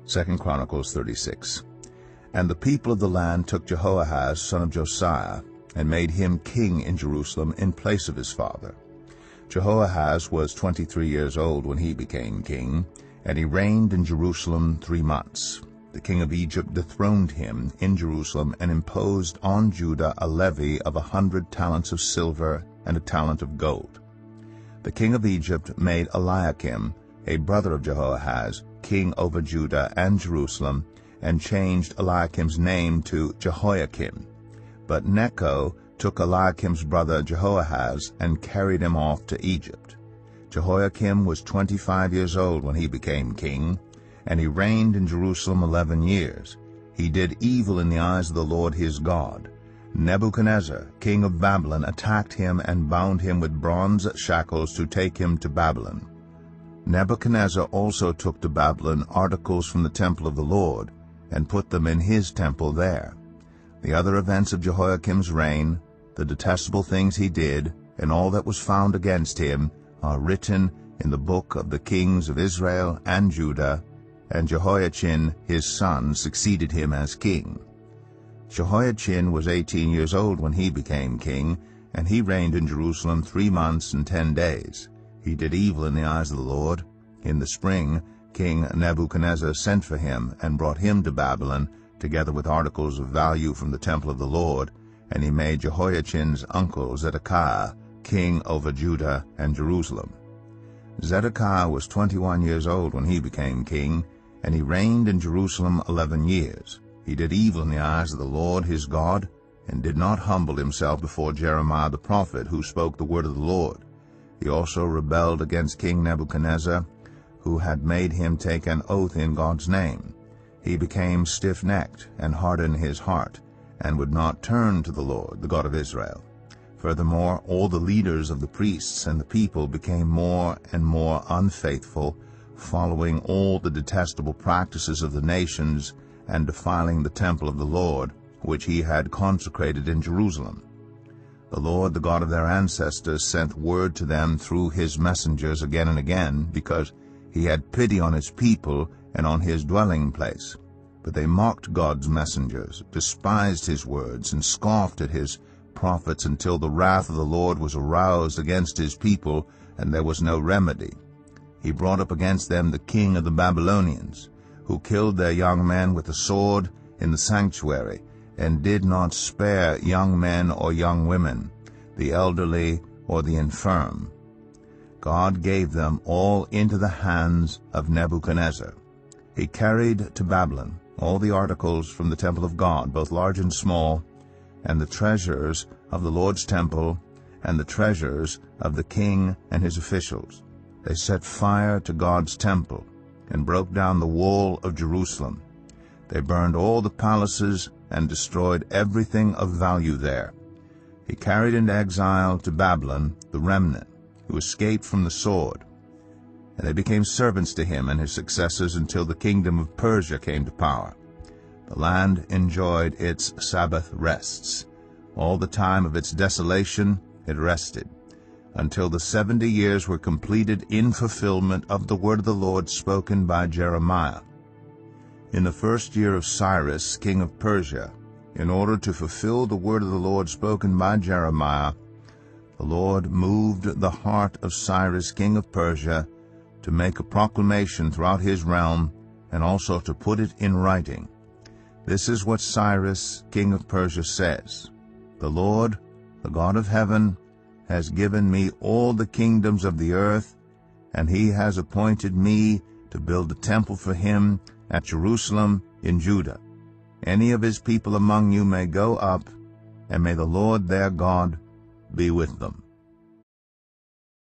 2 Chronicles 36. And the people of the land took Jehoahaz son of Josiah, and made him king in Jerusalem in place of his father. Jehoahaz was 23 years old when he became king, and he reigned in Jerusalem 3 months. The king of Egypt dethroned him in Jerusalem and imposed on Judah a levy of 100 talents of silver and a talent of gold. The king of Egypt made Eliakim, a brother of Jehoahaz, king over Judah and Jerusalem, and changed Eliakim's name to Jehoiakim. But Necho took Eliakim's brother Jehoahaz and carried him off to Egypt. Jehoiakim was 25 years old when he became king, and he reigned in Jerusalem 11 years. He did evil in the eyes of the Lord his God. Nebuchadnezzar, king of Babylon, attacked him and bound him with bronze shackles to take him to Babylon. Nebuchadnezzar also took to Babylon articles from the temple of the Lord, and put them in his temple there. The other events of Jehoiakim's reign, the detestable things he did, and all that was found against him, are written in the book of the kings of Israel and Judah, and Jehoiachin his son succeeded him as king. Jehoiachin was 18 years old when he became king, and he reigned in Jerusalem 3 months and 10 days. He did evil in the eyes of the Lord. In the spring, King Nebuchadnezzar sent for him and brought him to Babylon, together with articles of value from the temple of the Lord, and he made Jehoiachin's uncle Zedekiah king over Judah and Jerusalem. Zedekiah was 21 years old when he became king, and he reigned in Jerusalem 11 years. He did evil in the eyes of the Lord his God, and did not humble himself before Jeremiah the prophet, who spoke the word of the Lord. He also rebelled against King Nebuchadnezzar, who had made him take an oath in God's name. He became stiff-necked and hardened his heart, and would not turn to the Lord, the God of Israel. Furthermore, all the leaders of the priests and the people became more and more unfaithful, following all the detestable practices of the nations, and defiling the temple of the Lord, which he had consecrated in Jerusalem. The Lord, the God of their ancestors, sent word to them through his messengers again and again, because he had pity on his people and on his dwelling place. But they mocked God's messengers, despised his words, and scoffed at his prophets until the wrath of the Lord was aroused against his people, and there was no remedy. He brought up against them the king of the Babylonians, who killed their young men with the sword in the sanctuary, and did not spare young men or young women, the elderly or the infirm. God gave them all into the hands of Nebuchadnezzar. He carried to Babylon all the articles from the temple of God, both large and small, and the treasures of the Lord's temple, and the treasures of the king and his officials. They set fire to God's temple, and broke down the wall of Jerusalem. They burned all the palaces and destroyed everything of value there. He carried into exile to Babylon the remnant who escaped from the sword, and they became servants to him and his successors until the kingdom of Persia came to power. The land enjoyed its Sabbath rests. All the time of its desolation it rested, until the 70 years were completed in fulfillment of the word of the Lord spoken by Jeremiah. In the first year of Cyrus, king of Persia, in order to fulfill the word of the Lord spoken by Jeremiah, the Lord moved the heart of Cyrus, king of Persia, to make a proclamation throughout his realm, and also to put it in writing. This is what Cyrus, king of Persia, says: The Lord, the God of heaven, has given me all the kingdoms of the earth, and he has appointed me to build a temple for him at Jerusalem in Judah. Any of his people among you may go up, and may the Lord their God be with them.